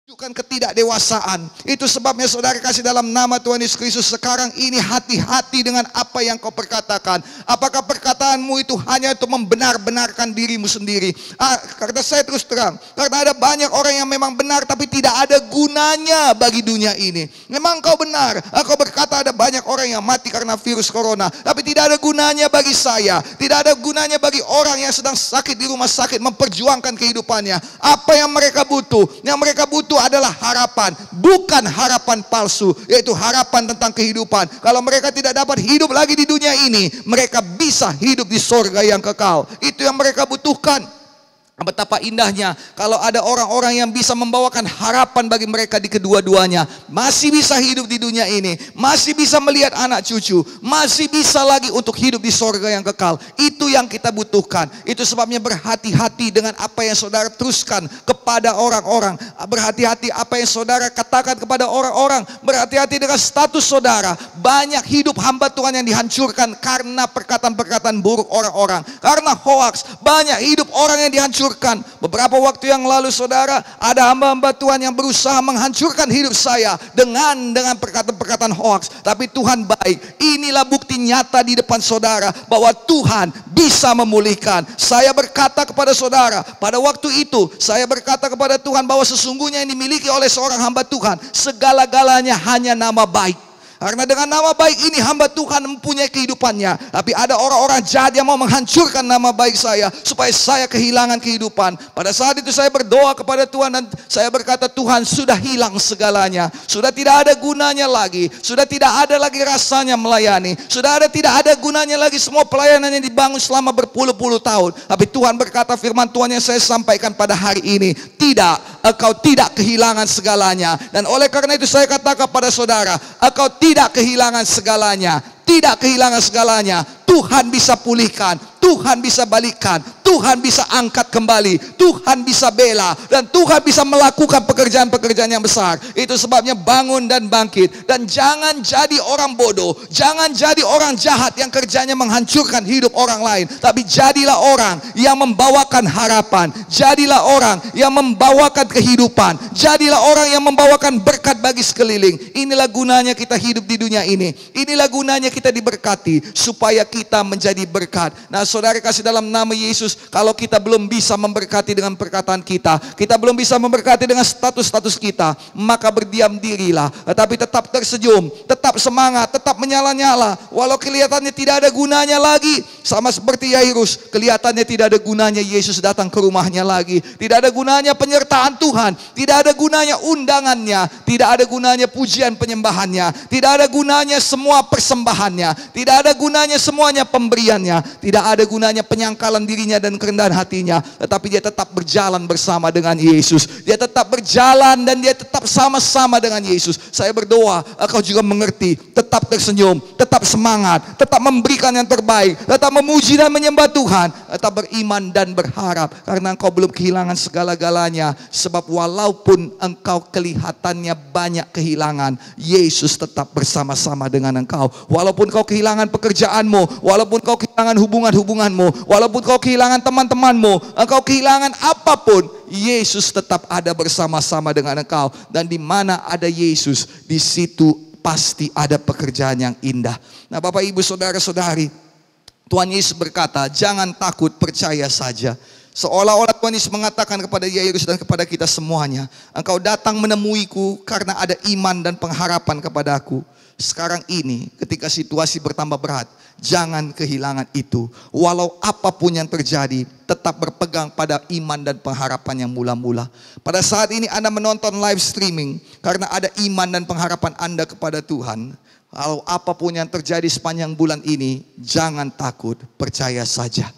Tunjukkan ketidakdewasaan. Itu sebabnya saudara kasih dalam nama Tuhan Yesus Kristus, sekarang ini hati-hati dengan apa yang kau perkatakan. Apakah perkataanmu itu hanya untuk membenar-benarkan dirimu sendiri? Karena saya terus terang, karena ada banyak orang yang memang benar tapi tidak ada gunanya bagi dunia ini. Memang kau benar, kau berkata ada banyak orang yang mati karena virus corona, tapi tidak ada gunanya bagi saya. Tidak ada gunanya bagi orang yang sedang sakit di rumah sakit memperjuangkan kehidupannya. Apa yang mereka butuh? Yang mereka butuh adalah harapan, bukan harapan palsu, yaitu harapan tentang kehidupan. Kalau mereka tidak dapat hidup lagi di dunia ini, mereka bisa hidup di sorga yang kekal. Itu yang mereka butuhkan. Betapa indahnya kalau ada orang-orang yang bisa membawakan harapan bagi mereka di kedua-duanya. Masih bisa hidup di dunia ini, masih bisa melihat anak cucu, masih bisa lagi untuk hidup di sorga yang kekal. Itu yang kita butuhkan. Itu sebabnya berhati-hati dengan apa yang saudara teruskan kepada orang-orang. Berhati-hati apa yang saudara katakan kepada orang-orang. Berhati-hati dengan status saudara. Banyak hidup hamba Tuhan yang dihancurkan karena perkataan-perkataan buruk orang-orang, karena hoax. Banyak hidup orang yang dihancurkan. Beberapa waktu yang lalu saudara, ada hamba-hamba Tuhan yang berusaha menghancurkan hidup saya dengan perkataan-perkataan hoax. Tapi Tuhan baik. Inilah bukti nyata di depan saudara bahwa Tuhan bisa memulihkan. Saya berkata kepada saudara, pada waktu itu saya berkata kepada Tuhan bahwa sesungguhnya yang dimiliki oleh seorang hamba Tuhan, segala-galanya hanya nama baik. Karena dengan nama baik ini hamba Tuhan mempunyai kehidupannya. Tapi ada orang-orang jahat yang mau menghancurkan nama baik saya, supaya saya kehilangan kehidupan. Pada saat itu saya berdoa kepada Tuhan dan saya berkata, Tuhan, sudah hilang segalanya. Sudah tidak ada gunanya lagi. Sudah tidak ada lagi rasanya melayani. Sudah tidak ada gunanya lagi semua pelayanan yang dibangun selama berpuluh-puluh tahun. Tapi Tuhan berkata, firman Tuhan yang saya sampaikan pada hari ini, tidak, engkau tidak kehilangan segalanya. Dan oleh karena itu saya katakan pada saudara, engkau tidak kehilangan segalanya. Tidak kehilangan segalanya. Tuhan bisa pulihkan, Tuhan bisa balikan, Tuhan bisa angkat kembali, Tuhan bisa bela, dan Tuhan bisa melakukan pekerjaan-pekerjaan yang besar. Itu sebabnya bangun dan bangkit. Dan jangan jadi orang bodoh, jangan jadi orang jahat yang kerjanya menghancurkan hidup orang lain. Tapi jadilah orang yang membawakan harapan, jadilah orang yang membawakan kehidupan, jadilah orang yang membawakan berkat bagi sekeliling. Inilah gunanya kita hidup di dunia ini. Inilah gunanya kita diberkati, supaya kita menjadi berkat. Nah saudara kasih dalam nama Yesus, kalau kita belum bisa memberkati dengan perkataan kita, kita belum bisa memberkati dengan status-status kita, maka berdiam dirilah. Tetapi tetap tersenyum, tetap semangat, tetap menyala-nyala. Walau kelihatannya tidak ada gunanya lagi. Sama seperti Yairus, kelihatannya tidak ada gunanya Yesus datang ke rumahnya lagi. Tidak ada gunanya penyertaan Tuhan, tidak ada gunanya undangannya, tidak ada gunanya pujian penyembahannya, tidak ada gunanya semua persembahannya, tidak ada gunanya semuanya pemberiannya, tidak ada gunanya penyangkalan dirinya dan kerendahan hatinya. Tetapi dia tetap berjalan bersama dengan Yesus. Dia tetap berjalan dan dia tetap sama-sama dengan Yesus. Saya berdoa engkau juga mengerti, tetap tersenyum, tetap semangat, tetap memberikan yang terbaik, tetap memuji dan menyembah Tuhan, tetap beriman dan berharap, karena engkau belum kehilangan segala-galanya. Sebab walaupun engkau kelihatannya banyak kehilangan, Yesus tetap bersama-sama dengan engkau. Walaupun kau kehilangan pekerjaanmu, walaupun kau kehilangan hubungan-hubunganmu, walaupun kau kehilangan teman-temanmu, engkau kehilangan apapun, Yesus tetap ada bersama-sama dengan engkau. Dan di mana ada Yesus, di situ pasti ada pekerjaan yang indah. Nah Bapak Ibu Saudara-saudari, Tuhan Yesus berkata, jangan takut, percaya saja. Seolah-olah Tuhan Yesus mengatakan kepada Yairus dan kepada kita semuanya, engkau datang menemuiku karena ada iman dan pengharapan kepadaku. Sekarang ini ketika situasi bertambah berat, jangan kehilangan itu. Walau apapun yang terjadi, tetap berpegang pada iman dan pengharapan yang mula-mula. Pada saat ini Anda menonton live streaming karena ada iman dan pengharapan Anda kepada Tuhan. Walau apapun yang terjadi sepanjang bulan ini, jangan takut, percaya saja.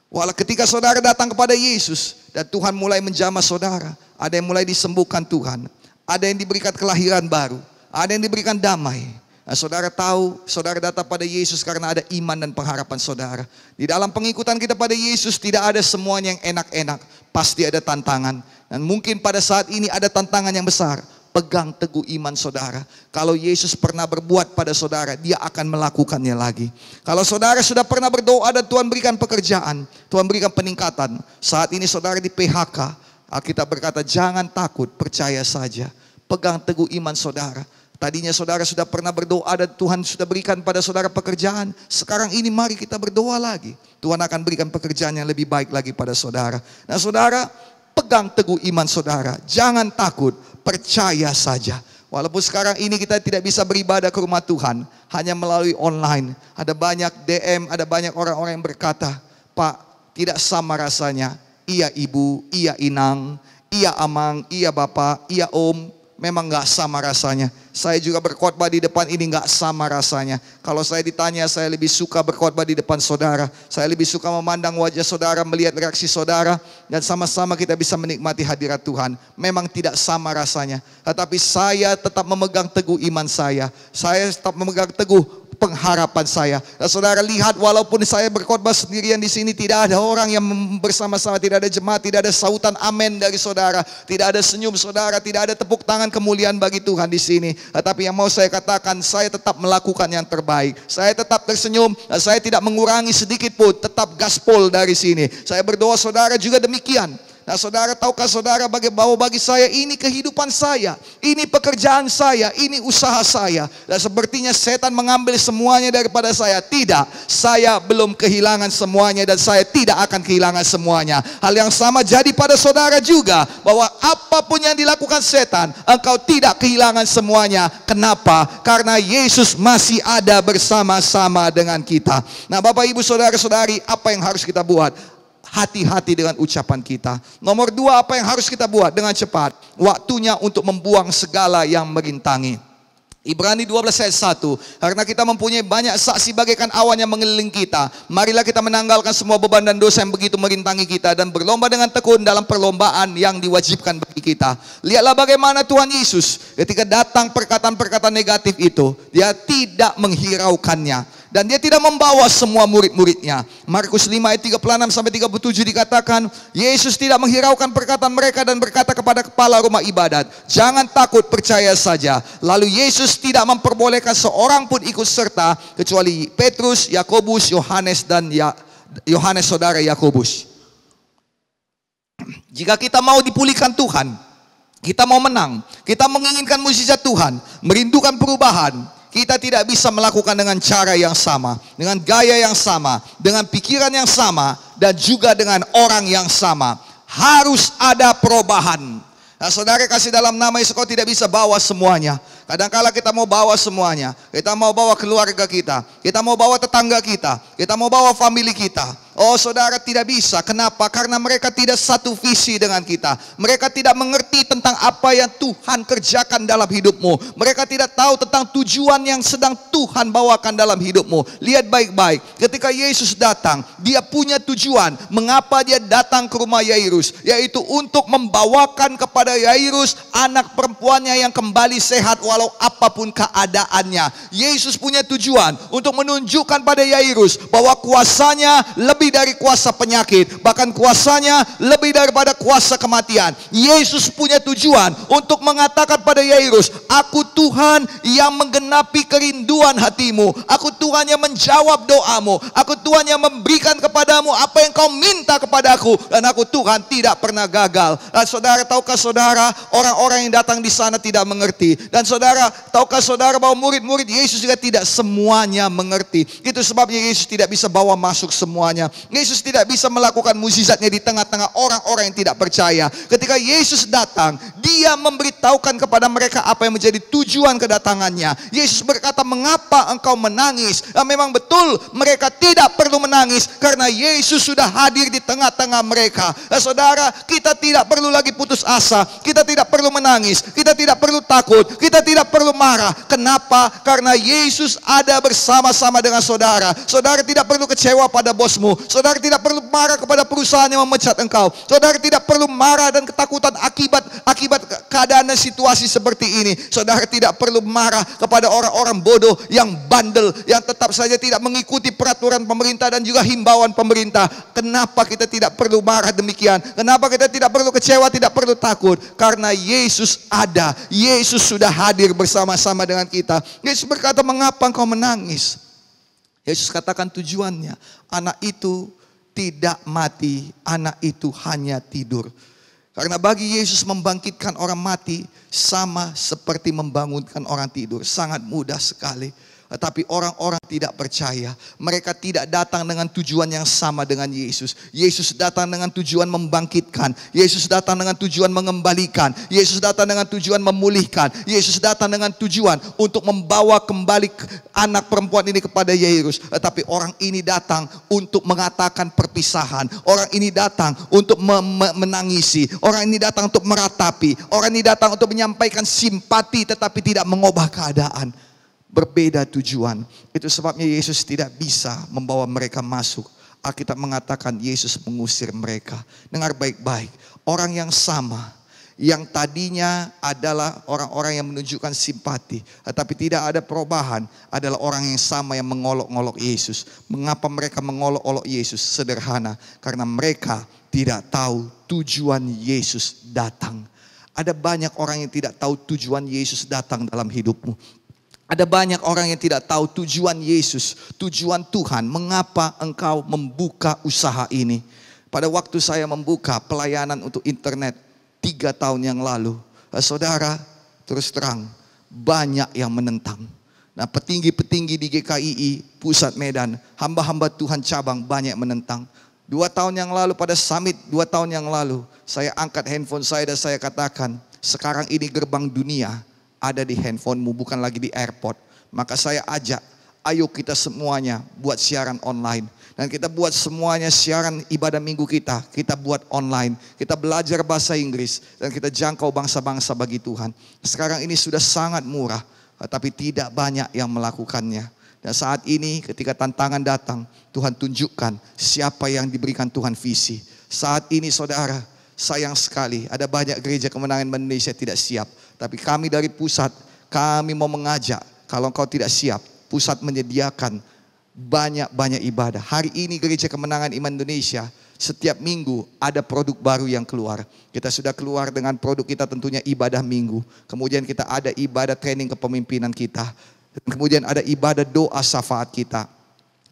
Walau ketika saudara datang kepada Yesus dan Tuhan mulai menjamah saudara, ada yang mulai disembuhkan Tuhan, ada yang diberikan kelahiran baru, ada yang diberikan damai. Nah, saudara tahu, saudara datang pada Yesus karena ada iman dan pengharapan saudara. Di dalam pengikutan kita pada Yesus tidak ada semuanya yang enak-enak, pasti ada tantangan. Dan mungkin pada saat ini ada tantangan yang besar. Pegang teguh iman saudara. Kalau Yesus pernah berbuat pada saudara, dia akan melakukannya lagi. Kalau saudara sudah pernah berdoa dan Tuhan berikan pekerjaan, Tuhan berikan peningkatan. Saat ini saudara di PHK, Alkitab berkata, jangan takut, percaya saja. Pegang teguh iman saudara. Tadinya saudara sudah pernah berdoa dan Tuhan sudah berikan pada saudara pekerjaan. Sekarang ini mari kita berdoa lagi. Tuhan akan berikan pekerjaan yang lebih baik lagi pada saudara. Nah saudara, pegang teguh iman saudara. Jangan takut, percaya saja. Walaupun sekarang ini kita tidak bisa beribadah ke rumah Tuhan, hanya melalui online. Ada banyak DM, ada banyak orang-orang yang berkata, Pak, tidak sama rasanya. Iya ibu, iya inang, iya amang, iya bapak, iya om. Memang gak sama rasanya. Saya juga berkhotbah di depan ini gak sama rasanya. Kalau saya ditanya, saya lebih suka berkhotbah di depan saudara. Saya lebih suka memandang wajah saudara, melihat reaksi saudara, dan sama-sama kita bisa menikmati hadirat Tuhan. Memang tidak sama rasanya. Tetapi saya tetap memegang teguh iman saya. Saya tetap memegang teguh pengharapan saya. Dan saudara lihat, walaupun saya berkhotbah sendirian di sini, tidak ada orang yang bersama-sama, tidak ada jemaat, tidak ada sautan amin dari saudara, tidak ada senyum saudara, tidak ada tepuk tangan kemuliaan bagi Tuhan di sini. Tetapi yang mau saya katakan, saya tetap melakukan yang terbaik. Saya tetap tersenyum, dan saya tidak mengurangi sedikit pun, tetap gaspol dari sini. Saya berdoa saudara juga demikian. Nah saudara, tahukah saudara bagi saya ini kehidupan saya, ini pekerjaan saya, ini usaha saya. Dan sepertinya setan mengambil semuanya daripada saya. Tidak, saya belum kehilangan semuanya dan saya tidak akan kehilangan semuanya. Hal yang sama jadi pada saudara juga, bahwa apapun yang dilakukan setan, engkau tidak kehilangan semuanya. Kenapa? Karena Yesus masih ada bersama-sama dengan kita. Nah Bapak Ibu Saudara-saudari, apa yang harus kita buat? Hati-hati dengan ucapan kita. Nomor 2, apa yang harus kita buat? Dengan cepat, waktunya untuk membuang segala yang merintangi. Ibrani 12 ayat 1. Karena kita mempunyai banyak saksi bagaikan awan yang mengelilingi kita, marilah kita menanggalkan semua beban dan dosa yang begitu merintangi kita, dan berlomba dengan tekun dalam perlombaan yang diwajibkan bagi kita. Lihatlah bagaimana Tuhan Yesus ketika datang perkataan-perkataan negatif itu, dia tidak menghiraukannya. Dan dia tidak membawa semua murid-muridnya. Markus 5 ayat 36-37 dikatakan, Yesus tidak menghiraukan perkataan mereka dan berkata kepada kepala rumah ibadat, jangan takut, percaya saja. Lalu Yesus tidak memperbolehkan seorang pun ikut serta, kecuali Petrus, Yakobus, Yohanes, dan Yohanes saudara Yakobus. Jika kita mau dipulihkan Tuhan, kita mau menang, kita menginginkan mukjizat Tuhan, merindukan perubahan, kita tidak bisa melakukan dengan cara yang sama, dengan gaya yang sama, dengan pikiran yang sama, dan juga dengan orang yang sama. Harus ada perubahan. Nah saudara kasih dalam nama Yesus, kau tidak bisa bawa semuanya. Kadangkala kita mau bawa semuanya. Kita mau bawa keluarga kita mau bawa tetangga kita mau bawa family kita. Oh saudara, tidak bisa. Kenapa? Karena mereka tidak satu visi dengan kita. Mereka tidak mengerti tentang apa yang Tuhan kerjakan dalam hidupmu. Mereka tidak tahu tentang tujuan yang sedang Tuhan bawakan dalam hidupmu. Lihat baik-baik, ketika Yesus datang, dia punya tujuan. Mengapa dia datang ke rumah Yairus? Yaitu untuk membawakan kepada Yairus anak perempuannya yang kembali sehat walau apapun keadaannya. Yesus punya tujuan untuk menunjukkan pada Yairus bahwa kuasanya lebih dari kuasa penyakit, bahkan kuasanya lebih daripada kuasa kematian. Yesus punya tujuan untuk mengatakan pada Yairus, aku Tuhan yang menggenapi kerinduan hatimu, aku Tuhan yang menjawab doamu, aku Tuhan yang memberikan kepadamu apa yang kau minta kepadaku, dan aku Tuhan tidak pernah gagal. Dan saudara, tahukah saudara, orang-orang yang datang di sana tidak mengerti. Dan saudara, tahukah saudara bahwa murid-murid Yesus juga tidak semuanya mengerti. Itu sebabnya Yesus tidak bisa bawa masuk semuanya. Yesus tidak bisa melakukan mukjizatnya di tengah-tengah orang-orang yang tidak percaya. Ketika Yesus datang, dia memberitahukan kepada mereka apa yang menjadi tujuan kedatangannya. Yesus berkata, mengapa engkau menangis? Dan memang betul, mereka tidak perlu menangis karena Yesus sudah hadir di tengah-tengah mereka. Dan saudara, kita tidak perlu lagi putus asa, kita tidak perlu menangis, kita tidak perlu takut, kita tidak perlu marah. Kenapa? Karena Yesus ada bersama-sama dengan saudara. Saudara tidak perlu kecewa pada bosmu. Saudara tidak perlu marah kepada perusahaan yang memecat engkau. Saudara tidak perlu marah dan ketakutan akibat keadaan dan situasi seperti ini. Saudara tidak perlu marah kepada orang-orang bodoh yang bandel, yang tetap saja tidak mengikuti peraturan pemerintah dan juga himbauan pemerintah. Kenapa kita tidak perlu marah demikian? Kenapa kita tidak perlu kecewa, tidak perlu takut? Karena Yesus ada. Yesus sudah hadir bersama-sama dengan kita. Yesus berkata, mengapa engkau menangis? Yesus katakan tujuannya, anak itu tidak mati, anak itu hanya tidur. Karena bagi Yesus membangkitkan orang mati sama seperti membangunkan orang tidur. Sangat mudah sekali. Tetapi orang-orang tidak percaya. Mereka tidak datang dengan tujuan yang sama dengan Yesus. Yesus datang dengan tujuan membangkitkan. Yesus datang dengan tujuan mengembalikan. Yesus datang dengan tujuan memulihkan. Yesus datang dengan tujuan untuk membawa kembali anak perempuan ini kepada Yairus. Tetapi orang ini datang untuk mengatakan perpisahan. Orang ini datang untuk menangisi. Orang ini datang untuk meratapi. Orang ini datang untuk menyampaikan simpati tetapi tidak mengubah keadaan. Berbeda tujuan. Itu sebabnya Yesus tidak bisa membawa mereka masuk. Alkitab mengatakan Yesus mengusir mereka. Dengar baik-baik. Orang yang sama, yang tadinya adalah orang-orang yang menunjukkan simpati, tetapi tidak ada perubahan, adalah orang yang sama yang mengolok-olok Yesus. Mengapa mereka mengolok-olok Yesus? Sederhana, karena mereka tidak tahu tujuan Yesus datang. Ada banyak orang yang tidak tahu tujuan Yesus datang dalam hidupmu. Ada banyak orang yang tidak tahu tujuan Yesus, tujuan Tuhan, mengapa engkau membuka usaha ini. Pada waktu saya membuka pelayanan untuk internet 3 tahun yang lalu, saudara, terus terang, banyak yang menentang. Nah, petinggi-petinggi di GKII, Pusat Medan, hamba-hamba Tuhan cabang banyak menentang. 2 tahun yang lalu pada summit, 2 tahun yang lalu, saya angkat handphone saya dan saya katakan, sekarang ini gerbang dunia ada di handphonemu, bukan lagi di airport. Maka saya ajak, ayo kita semuanya buat siaran online. Dan kita buat semuanya siaran ibadah minggu kita buat online. Kita belajar bahasa Inggris dan kita jangkau bangsa-bangsa bagi Tuhan. Sekarang ini sudah sangat murah, tapi tidak banyak yang melakukannya. Dan saat ini ketika tantangan datang, Tuhan tunjukkan siapa yang diberikan Tuhan visi. Saat ini saudara, sayang sekali ada banyak gereja Kemenangan Indonesia tidak siap. Tapi kami dari pusat, kami mau mengajak, kalau engkau tidak siap, pusat menyediakan banyak-banyak ibadah. Hari ini Gereja Kemenangan Iman Indonesia, setiap minggu ada produk baru yang keluar. Kita sudah keluar dengan produk kita tentunya ibadah minggu. Kemudian kita ada ibadah training kepemimpinan kita. Kemudian ada ibadah doa syafaat kita.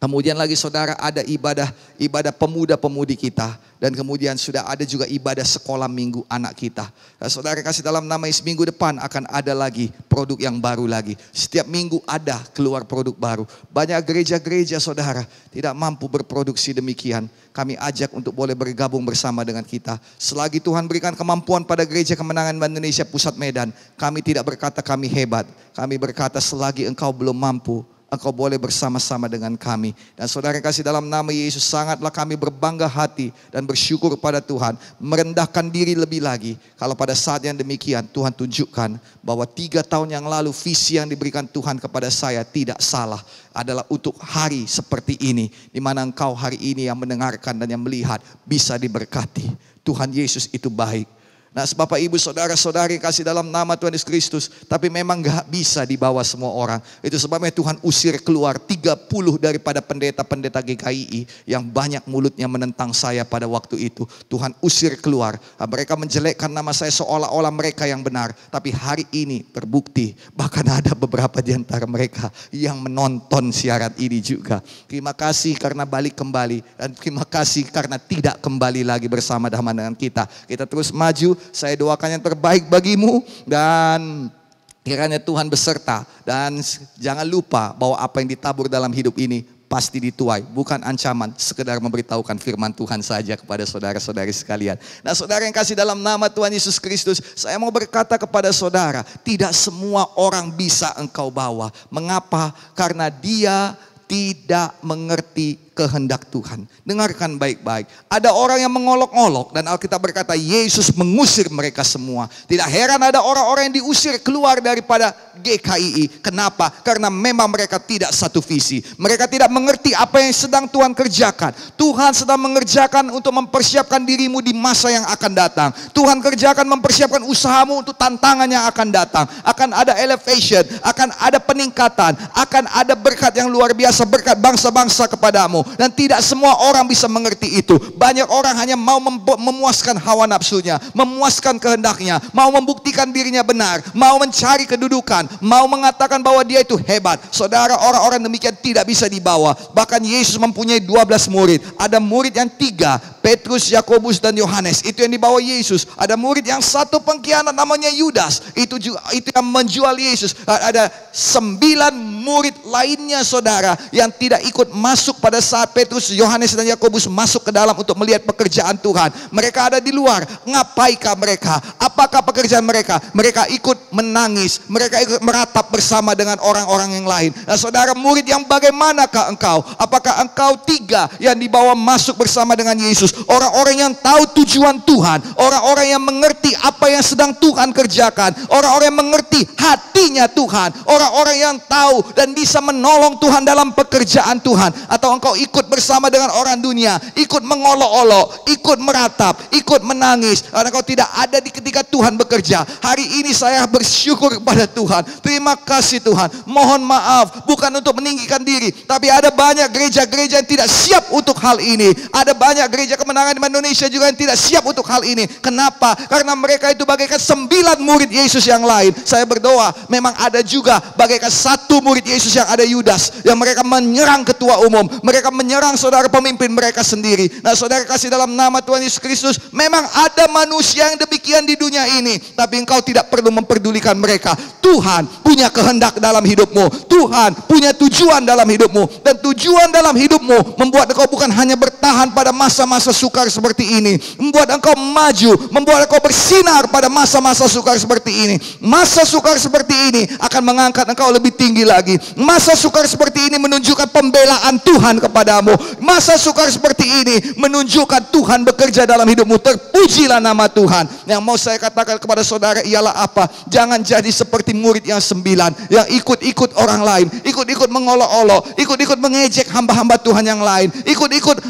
Kemudian lagi saudara ada ibadah pemuda-pemudi kita. Dan kemudian sudah ada juga ibadah sekolah minggu anak kita. Nah, saudara kasih dalam nama Yesus, minggu depan akan ada lagi produk yang baru lagi. Setiap minggu ada keluar produk baru. Banyak gereja-gereja saudara tidak mampu berproduksi demikian. Kami ajak untuk boleh bergabung bersama dengan kita. Selagi Tuhan berikan kemampuan pada Gereja Kemenangan Indonesia Pusat Medan, kami tidak berkata kami hebat. Kami berkata selagi engkau belum mampu, engkau boleh bersama-sama dengan kami. Dan saudara kasih dalam nama Yesus, sangatlah kami berbangga hati dan bersyukur pada Tuhan. Merendahkan diri lebih lagi. Kalau pada saat yang demikian Tuhan tunjukkan bahwa 3 tahun yang lalu visi yang diberikan Tuhan kepada saya tidak salah. Adalah untuk hari seperti ini. Di mana engkau hari ini yang mendengarkan dan yang melihat bisa diberkati. Tuhan Yesus itu baik. Nah, Bapak Ibu saudara-saudari kasih dalam nama Tuhan Yesus Kristus, tapi memang gak bisa dibawa semua orang. Itu sebabnya Tuhan usir keluar 30 daripada pendeta-pendeta GKII yang banyak mulutnya menentang saya pada waktu itu. Tuhan usir keluar. Mereka menjelekkan nama saya seolah-olah mereka yang benar. Tapi hari ini terbukti bahkan ada beberapa di antara mereka yang menonton siaran ini juga. Terima kasih karena balik kembali, dan terima kasih karena tidak kembali lagi bersama dengan kita. Kita terus maju. Saya doakan yang terbaik bagimu dan kiranya Tuhan beserta. Dan jangan lupa bahwa apa yang ditabur dalam hidup ini pasti dituai. Bukan ancaman, sekedar memberitahukan firman Tuhan saja kepada saudara-saudari sekalian. Nah, saudara yang kasih dalam nama Tuhan Yesus Kristus, saya mau berkata kepada saudara, tidak semua orang bisa engkau bawa. Mengapa? Karena dia tidak mengerti kehendak Tuhan. Dengarkan baik-baik. Ada orang yang mengolok-olok dan Alkitab berkata Yesus mengusir mereka semua. Tidak heran ada orang-orang yang diusir keluar daripada GKII. Kenapa? Karena memang mereka tidak satu visi. Mereka tidak mengerti apa yang sedang Tuhan kerjakan. Tuhan sedang mengerjakan untuk mempersiapkan dirimu di masa yang akan datang. Tuhan kerjakan mempersiapkan usahamu untuk tantangan yang akan datang. Akan ada elevation, akan ada peningkatan, akan ada berkat yang luar biasa, berkat bangsa-bangsa kepadamu. Dan tidak semua orang bisa mengerti itu. Banyak orang hanya mau memuaskan hawa nafsunya, memuaskan kehendaknya, mau membuktikan dirinya benar, mau mencari kedudukan, mau mengatakan bahwa dia itu hebat. Saudara, orang-orang demikian tidak bisa dibawa. Bahkan Yesus mempunyai 12 murid. Ada murid yang 3 Petrus, Yakobus, dan Yohanes. Itu yang dibawa Yesus. Ada murid yang satu pengkhianat namanya Yudas. Itu yang menjual Yesus. Ada 9 murid lainnya saudara yang tidak ikut masuk pada saat Petrus, Yohanes, dan Yakobus masuk ke dalam untuk melihat pekerjaan Tuhan. Mereka ada di luar. Ngapaikah mereka? Apakah pekerjaan mereka? Mereka ikut menangis. Mereka ikut meratap bersama dengan orang-orang yang lain. Nah saudara, murid yang bagaimanakah engkau? Apakah engkau 3 yang dibawa masuk bersama dengan Yesus? Orang-orang yang tahu tujuan Tuhan, orang-orang yang mengerti apa yang sedang Tuhan kerjakan, orang-orang yang mengerti hatinya Tuhan, orang-orang yang tahu dan bisa menolong Tuhan dalam pekerjaan Tuhan. Atau engkau ikut bersama dengan orang dunia, ikut mengolok-olok, ikut meratap, ikut menangis karena engkau tidak ada di ketika Tuhan bekerja. Hari ini saya bersyukur kepada Tuhan. Terima kasih Tuhan. Mohon maaf, bukan untuk meninggikan diri, tapi ada banyak gereja-gereja yang tidak siap untuk hal ini. Ada banyak gereja Kemenangan di Indonesia juga yang tidak siap untuk hal ini. Kenapa? Karena mereka itu bagaikan 9 murid Yesus yang lain. Saya berdoa memang ada juga bagaikan 1 murid Yesus yang ada Yudas, yang mereka menyerang ketua umum, mereka menyerang saudara pemimpin mereka sendiri. Nah saudara kasih dalam nama Tuhan Yesus Kristus, memang ada manusia yang demikian di dunia ini, tapi engkau tidak perlu memperdulikan mereka. Tuhan punya kehendak dalam hidupmu, Tuhan punya tujuan dalam hidupmu, dan tujuan dalam hidupmu membuat engkau bukan hanya bertahan pada masa-masa sukar seperti ini, membuat engkau maju, membuat engkau bersinar pada masa-masa sukar seperti ini. Masa sukar seperti ini akan mengangkat engkau lebih tinggi lagi. Masa sukar seperti ini menunjukkan pembelaan Tuhan kepadamu. Masa sukar seperti ini menunjukkan Tuhan bekerja dalam hidupmu. Terpujilah nama Tuhan. Yang mau saya katakan kepada saudara ialah apa? Jangan jadi seperti murid yang 9 yang ikut-ikut orang lain, ikut-ikut mengolok-olok, ikut-ikut mengejek hamba-hamba Tuhan yang lain, ikut-ikut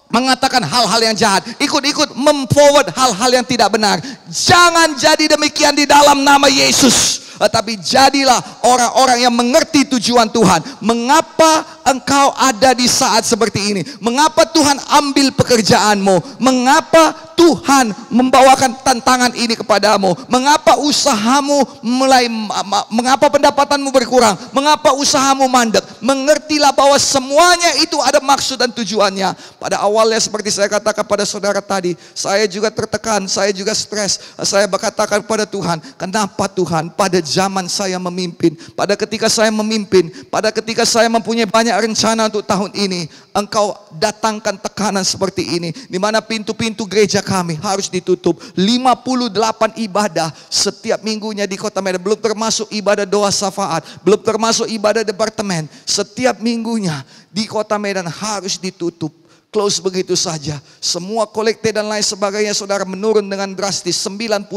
mengatakan hal-hal yang jahat, ikut-ikut memforward hal-hal yang tidak benar. Jangan jadi demikian di dalam nama Yesus. Tapi jadilah orang-orang yang mengerti tujuan Tuhan. Mengapa engkau ada di saat seperti ini? Mengapa Tuhan ambil pekerjaanmu? Mengapa Tuhan membawakan tantangan ini kepadamu? Mengapa usahamu mengapa pendapatanmu berkurang? Mengapa usahamu mandek? Mengertilah bahwa semuanya itu ada maksud dan tujuannya. Pada awalnya seperti saya katakan pada saudara tadi, saya juga tertekan, saya juga stres. Saya berkatakan pada Tuhan, kenapa Tuhan pada zaman saya memimpin, pada ketika saya memimpin, pada ketika saya mempunyai banyak rencana untuk tahun ini, Engkau datangkan tekanan seperti ini, di mana pintu-pintu gereja kami harus ditutup. 58 ibadah setiap minggunya di Kota Medan, belum termasuk ibadah doa syafaat, belum termasuk ibadah departemen. Setiap minggunya di Kota Medan harus ditutup. Close begitu saja. Semua kolekte dan lain sebagainya saudara menurun dengan drastis. 95%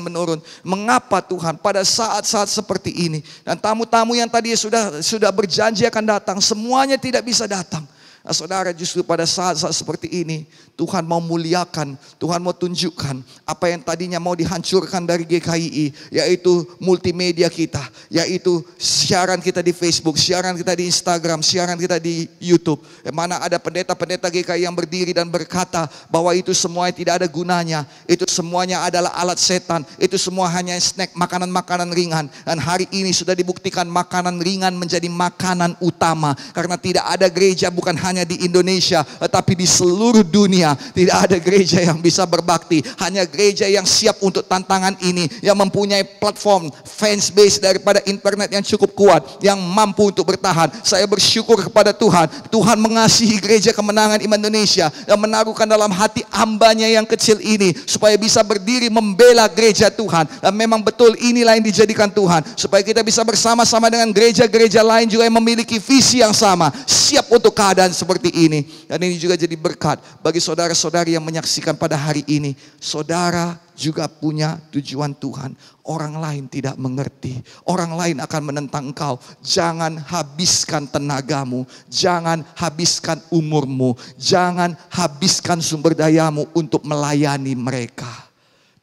menurun. Mengapa Tuhan pada saat-saat seperti ini? Dan tamu-tamu yang tadi sudah berjanji akan datang, semuanya tidak bisa datang. Nah, saudara, justru pada saat-saat seperti ini Tuhan mau muliakan, Tuhan mau tunjukkan apa yang tadinya mau dihancurkan dari GKII, yaitu multimedia kita, yaitu siaran kita di Facebook, siaran kita di Instagram, siaran kita di YouTube. Yang mana ada pendeta-pendeta GKI yang berdiri dan berkata bahwa itu semuanya tidak ada gunanya, itu semuanya adalah alat setan, itu semua hanya snack, makanan-makanan ringan. Dan hari ini sudah dibuktikan makanan ringan menjadi makanan utama, karena tidak ada gereja, bukan hanya di Indonesia, tetapi di seluruh dunia tidak ada gereja yang bisa berbakti. Hanya gereja yang siap untuk tantangan ini, yang mempunyai platform fans base daripada internet yang cukup kuat, yang mampu untuk bertahan. Saya bersyukur kepada Tuhan. Tuhan mengasihi gereja Kemenangan Iman Indonesia yang menaruhkan dalam hati hambanya yang kecil ini supaya bisa berdiri membela gereja Tuhan. Dan memang betul inilah yang dijadikan Tuhan, supaya kita bisa bersama-sama dengan gereja-gereja lain juga yang memiliki visi yang sama, siap untuk keadaan seperti ini. Dan ini juga jadi berkat bagi saudara-saudari yang menyaksikan pada hari ini. Saudara juga punya tujuan Tuhan. Orang lain tidak mengerti, orang lain akan menentang engkau. Jangan habiskan tenagamu, jangan habiskan umurmu, jangan habiskan sumber dayamu untuk melayani mereka.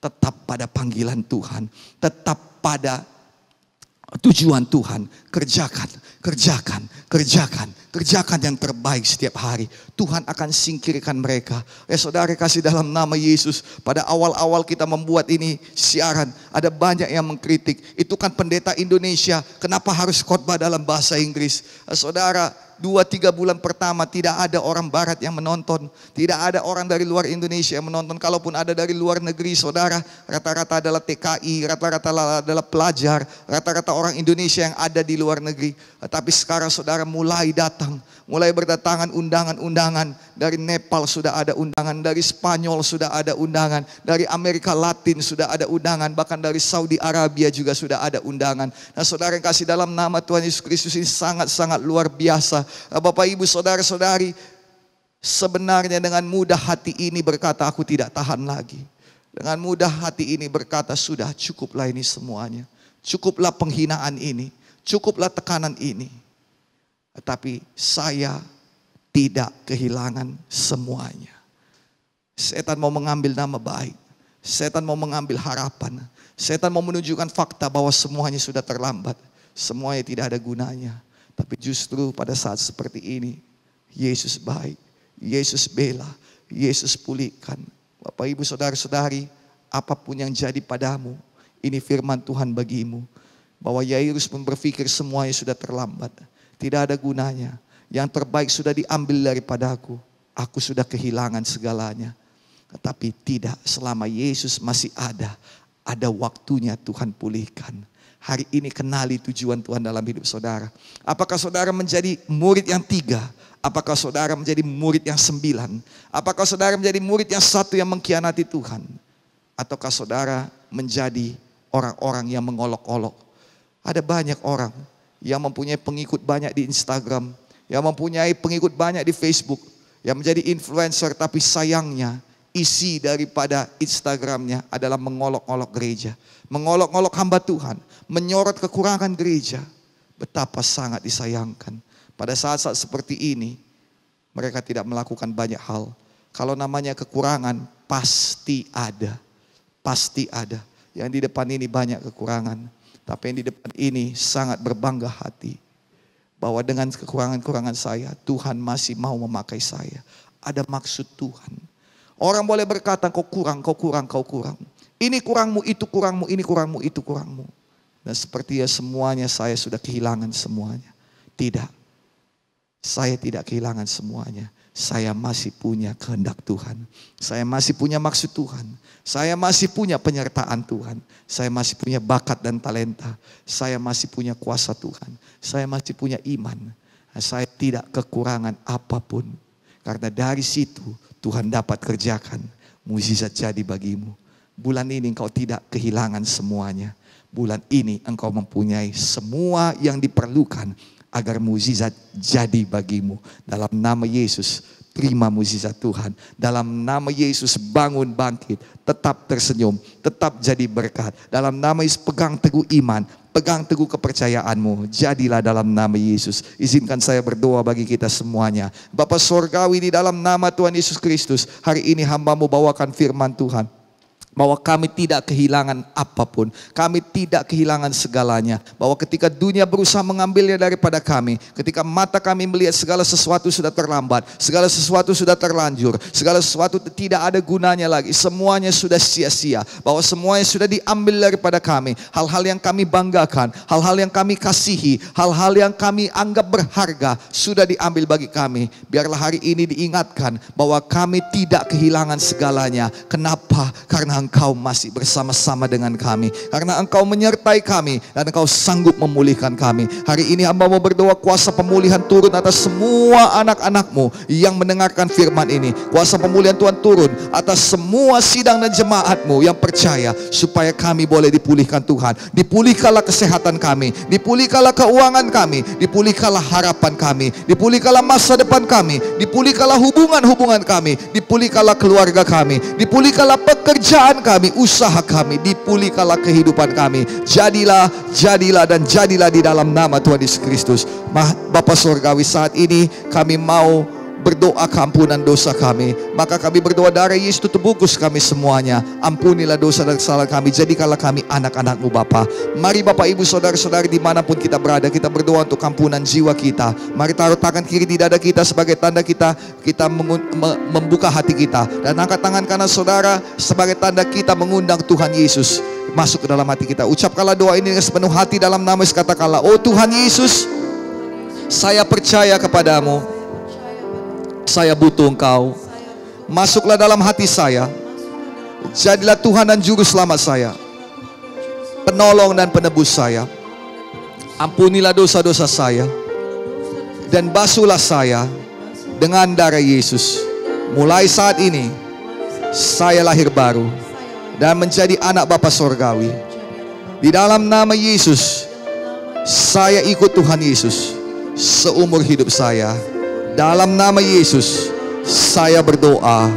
Tetap pada panggilan Tuhan, tetap pada tujuan Tuhan. Kerjakan yang terbaik setiap hari. Tuhan akan singkirkan mereka. Saudara kasih dalam nama Yesus, pada awal-awal kita membuat ini siaran, ada banyak yang mengkritik. Itu kan pendeta Indonesia, kenapa harus khotbah dalam bahasa Inggris? Saudara, 2-3 bulan pertama tidak ada orang barat yang menonton. Tidak ada orang dari luar Indonesia yang menonton. Kalaupun ada dari luar negeri, saudara, rata-rata adalah TKI, rata-rata adalah pelajar, rata-rata orang Indonesia yang ada di luar negeri. Tapi sekarang saudara mulai datang, mulai berdatangan undangan-undangan. Dari Nepal sudah ada undangan, dari Spanyol sudah ada undangan, dari Amerika Latin sudah ada undangan, bahkan dari Saudi Arabia juga sudah ada undangan. Nah saudara yang kasih, dalam nama Tuhan Yesus Kristus ini sangat-sangat luar biasa. Bapak Ibu saudara-saudari, sebenarnya dengan mudah hati ini berkata, aku tidak tahan lagi. Dengan mudah hati ini berkata, sudah cukuplah ini semuanya. Cukuplah penghinaan ini, cukuplah tekanan ini. Tetapi saya tidak kehilangan semuanya. Setan mau mengambil nama baik. Setan mau mengambil harapan. Setan mau menunjukkan fakta bahwa semuanya sudah terlambat. Semuanya tidak ada gunanya. Tapi justru pada saat seperti ini, Yesus baik, Yesus bela, Yesus pulihkan. Bapak Ibu saudara-saudari, apapun yang jadi padamu, ini firman Tuhan bagimu. Bahwa Yairus pun berpikir semuanya sudah terlambat. Tidak ada gunanya. Yang terbaik sudah diambil daripadaku. Aku sudah kehilangan segalanya. Tetapi tidak, selama Yesus masih ada waktunya Tuhan pulihkan. Hari ini kenali tujuan Tuhan dalam hidup saudara. Apakah saudara menjadi murid yang 3? Apakah saudara menjadi murid yang 9? Apakah saudara menjadi murid yang 1 yang mengkhianati Tuhan? Ataukah saudara menjadi orang-orang yang mengolok-olok? Ada banyak orang yang mempunyai pengikut banyak di Instagram, yang mempunyai pengikut banyak di Facebook, yang menjadi influencer, tapi sayangnya isi daripada Instagramnya adalah mengolok-olok gereja, mengolok-olok hamba Tuhan, menyorot kekurangan gereja. Betapa sangat disayangkan. Pada saat-saat seperti ini, mereka tidak melakukan banyak hal. Kalau namanya kekurangan, pasti ada. Pasti ada. Yang di depan ini banyak kekurangan. Tapi yang di depan ini sangat berbangga hati. Bahwa dengan kekurangan-kekurangan saya, Tuhan masih mau memakai saya. Ada maksud Tuhan. Orang boleh berkata, kau kurang, kau kurang, kau kurang. Ini kurangmu, itu kurangmu, ini kurangmu, itu kurangmu. Dan sepertinya semuanya saya sudah kehilangan semuanya. Tidak. Saya tidak kehilangan semuanya. Saya masih punya kehendak Tuhan. Saya masih punya maksud Tuhan. Saya masih punya penyertaan Tuhan. Saya masih punya bakat dan talenta. Saya masih punya kuasa Tuhan. Saya masih punya iman. Saya tidak kekurangan apapun. Karena dari situ Tuhan dapat kerjakan mukjizat jadi bagimu. Bulan ini engkau tidak kehilangan semuanya. Bulan ini engkau mempunyai semua yang diperlukan agar mukjizat jadi bagimu. Dalam nama Yesus, terima mukjizat Tuhan. Dalam nama Yesus, bangun bangkit, tetap tersenyum, tetap jadi berkat. Dalam nama Yesus, pegang teguh iman, pegang teguh kepercayaanmu. Jadilah dalam nama Yesus. Izinkan saya berdoa bagi kita semuanya. Bapa Sorgawi, di dalam nama Tuhan Yesus Kristus, hari ini hamba-Mu bawakan firman Tuhan. Bahwa kami tidak kehilangan apapun. Kami tidak kehilangan segalanya. Bahwa ketika dunia berusaha mengambilnya daripada kami. Ketika mata kami melihat segala sesuatu sudah terlambat. Segala sesuatu sudah terlanjur. Segala sesuatu tidak ada gunanya lagi. Semuanya sudah sia-sia. Bahwa semuanya sudah diambil daripada kami. Hal-hal yang kami banggakan. Hal-hal yang kami kasihi. Hal-hal yang kami anggap berharga. Sudah diambil bagi kami. Biarlah hari ini diingatkan. Bahwa kami tidak kehilangan segalanya. Kenapa? Karena Engkau masih bersama-sama dengan kami. Karena Engkau menyertai kami. Dan Engkau sanggup memulihkan kami. Hari ini hamba mau berdoa, kuasa pemulihan turun atas semua anak-anak-Mu yang mendengarkan firman ini. Kuasa pemulihan Tuhan turun atas semua sidang dan jemaat-Mu yang percaya. Supaya kami boleh dipulihkan Tuhan. Dipulihkanlah kesehatan kami. Dipulihkanlah keuangan kami. Dipulihkanlah harapan kami. Dipulihkanlah masa depan kami. Dipulihkanlah hubungan-hubungan kami. Dipulihkanlah keluarga kami. Dipulihkanlah pekerjaan kami, usaha kami, dipulihkanlah kehidupan kami. Jadilah dan jadilah di dalam nama Tuhan Yesus Kristus. Bapa Surgawi, saat ini kami mau berdoa keampunan dosa kami. Maka kami berdoa, darah Yesus tebus kami semuanya. Ampunilah dosa dan kesalahan kami. Jadikanlah kami anak-anak-Mu Bapa. Mari Bapak Ibu saudara-saudari dimanapun kita berada, kita berdoa untuk ampunan jiwa kita. Mari taruh tangan kiri di dada kita sebagai tanda kita membuka hati kita. Dan angkat tangan kanan saudara sebagai tanda kita mengundang Tuhan Yesus masuk ke dalam hati kita. Ucapkanlah doa ini dengan sepenuh hati dalam nama Yesus. Katakanlah, oh Tuhan Yesus, Saya percaya kepadamu. Saya butuh Engkau. Masuklah dalam hati saya. Jadilah Tuhan dan Juru Selamat saya, penolong dan penebus saya. Ampunilah dosa-dosa saya, dan basuhlah saya dengan darah Yesus. Mulai saat ini, saya lahir baru dan menjadi anak Bapa Sorgawi. Di dalam nama Yesus, saya ikut Tuhan Yesus seumur hidup saya. Dalam nama Yesus, saya berdoa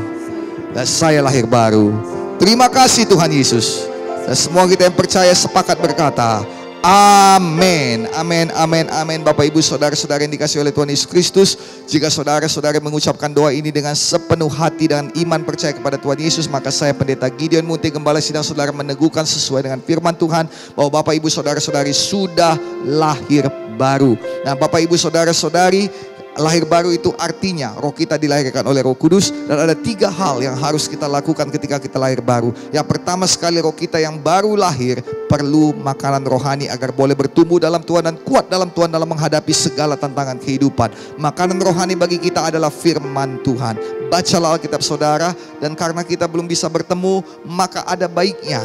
dan saya lahir baru. Terima kasih Tuhan Yesus. Dan semua kita yang percaya sepakat berkata, amin, amin, amin, amin. Bapak Ibu saudara-saudara yang dikasihi oleh Tuhan Yesus Kristus, jika saudara-saudara mengucapkan doa ini dengan sepenuh hati dan iman percaya kepada Tuhan Yesus, maka saya Pendeta Gideon Munte Gembala Sidang Saudara meneguhkan sesuai dengan firman Tuhan bahwa Bapak Ibu saudara-saudari sudah lahir baru. Nah, Bapak Ibu saudara-saudari, lahir baru itu artinya roh kita dilahirkan oleh Roh Kudus, dan ada 3 hal yang harus kita lakukan ketika kita lahir baru. Yang pertama sekali, roh kita yang baru lahir perlu makanan rohani agar boleh bertumbuh dalam Tuhan dan kuat dalam Tuhan dalam menghadapi segala tantangan kehidupan. Makanan rohani bagi kita adalah firman Tuhan. Bacalah Alkitab saudara, dan karena kita belum bisa bertemu, maka ada baiknya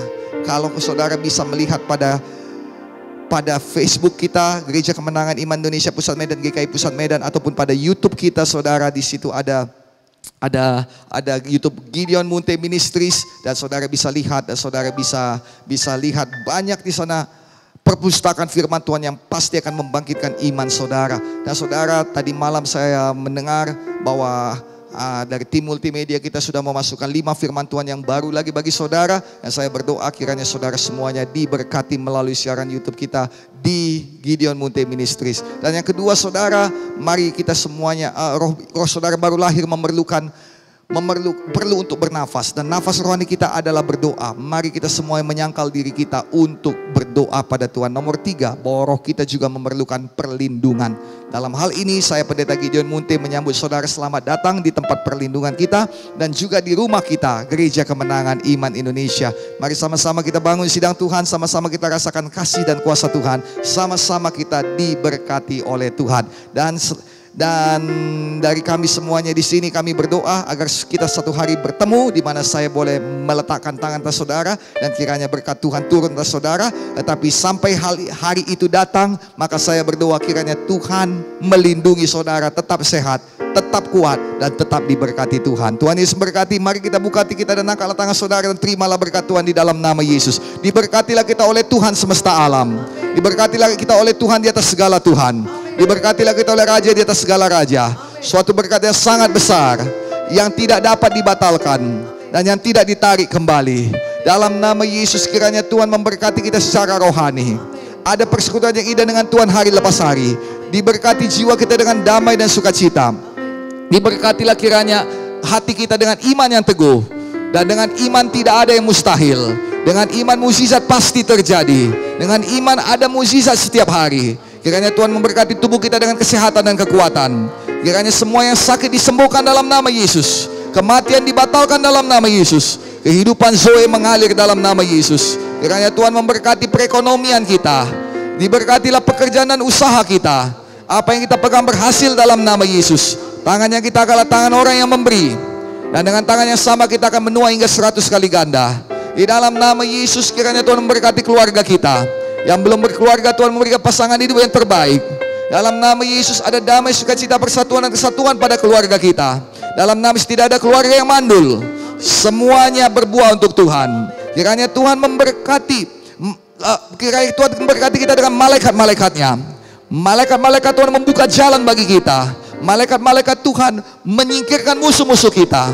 kalau saudara bisa melihat pada Facebook kita, Gereja Kemenangan Iman Indonesia Pusat Medan, GKI Pusat Medan, ataupun pada YouTube kita saudara. Di situ ada YouTube Gideon Munte Ministries, dan saudara bisa lihat, dan saudara bisa lihat banyak di sana perpustakaan firman Tuhan yang pasti akan membangkitkan iman saudara. Dan saudara, tadi malam saya mendengar bahwa dari tim multimedia kita sudah memasukkan 5 firman Tuhan yang baru lagi bagi saudara. Dan saya berdoa kiranya saudara semuanya diberkati melalui siaran YouTube kita di Gideon Munte Ministries. Dan yang kedua saudara, mari kita semuanya, roh saudara baru lahir perlu untuk bernafas, dan nafas rohani kita adalah berdoa. Mari kita semua menyangkal diri kita untuk berdoa pada Tuhan. Nomor 3, bahwa roh kita juga memerlukan perlindungan. Dalam hal ini saya Pendeta Gideon Munte menyambut saudara selamat datang di tempat perlindungan kita dan juga di rumah kita, Gereja Kemenangan Iman Indonesia. Mari sama-sama kita bangun sidang Tuhan, sama-sama kita rasakan kasih dan kuasa Tuhan, sama-sama kita diberkati oleh Tuhan. Dan dari kami semuanya di sini, kami berdoa agar kita satu hari bertemu di mana saya boleh meletakkan tangan atas saudara dan kiranya berkat Tuhan turun atas saudara. Tetapi sampai hari itu datang, maka saya berdoa kiranya Tuhan melindungi saudara tetap sehat, tetap kuat, dan tetap diberkati Tuhan. Tuhan Yesus berkati. Mari kita buka hati kita dan angkatlah tangan saudara dan terimalah berkat Tuhan di dalam nama Yesus. Diberkatilah kita oleh Tuhan semesta alam. Diberkatilah kita oleh Tuhan di atas segala Tuhan. Diberkatilah kita oleh Raja di atas segala Raja. Suatu berkat yang sangat besar, yang tidak dapat dibatalkan dan yang tidak ditarik kembali. Dalam nama Yesus kiranya Tuhan memberkati kita secara rohani. Ada persekutuan yang indah dengan Tuhan hari lepas hari. Diberkati jiwa kita dengan damai dan sukacita. Diberkatilah kiranya hati kita dengan iman yang teguh. Dan dengan iman tidak ada yang mustahil. Dengan iman mukjizat pasti terjadi. Dengan iman ada mukjizat setiap hari. Kiranya Tuhan memberkati tubuh kita dengan kesehatan dan kekuatan. Kiranya semua yang sakit disembuhkan dalam nama Yesus. Kematian dibatalkan dalam nama Yesus. Kehidupan Zoe mengalir dalam nama Yesus. Kiranya Tuhan memberkati perekonomian kita. Diberkatilah pekerjaan dan usaha kita. Apa yang kita pegang berhasil dalam nama Yesus. Tangannya kita adalah tangan orang yang memberi. Dan dengan tangan yang sama kita akan menuai hingga 100 kali ganda. Di dalam nama Yesus kiranya Tuhan memberkati keluarga kita. Yang belum berkeluarga, Tuhan memberikan pasangan hidup yang terbaik. Dalam nama Yesus ada damai, sukacita, persatuan dan kesatuan pada keluarga kita. Dalam nama Yesus tidak ada keluarga yang mandul. Semuanya berbuah untuk Tuhan. Kiranya Tuhan memberkati. Kiranya Tuhan memberkati kita dengan malaikat-malaikatnya. Malaikat-malaikat Tuhan membuka jalan bagi kita. Malaikat-malaikat Tuhan menyingkirkan musuh-musuh kita.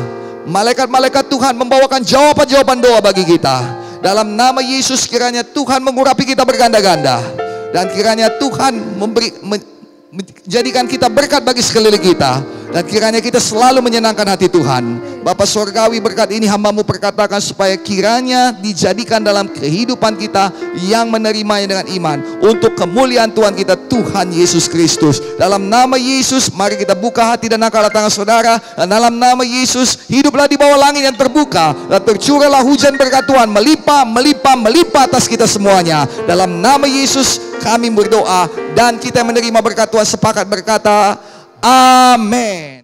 Malaikat-malaikat Tuhan membawakan jawaban-jawaban doa bagi kita. Dalam nama Yesus kiranya Tuhan mengurapi kita berganda-ganda. Dan kiranya Tuhan menjadikan kita berkat bagi sekeliling kita. Dan kiranya kita selalu menyenangkan hati Tuhan. Bapa Surgawi, berkat ini hamba-Mu perkatakan supaya kiranya dijadikan dalam kehidupan kita yang menerimanya dengan iman, untuk kemuliaan Tuhan kita, Tuhan Yesus Kristus. Dalam nama Yesus, mari kita buka hati dan angkatlah tangan saudara. Dan dalam nama Yesus, hiduplah di bawah langit yang terbuka, dan tercurahlah hujan berkat Tuhan melimpah, melimpah, melimpah atas kita semuanya. Dalam nama Yesus kami berdoa, dan kita menerima berkat Tuhan sepakat berkata, amin.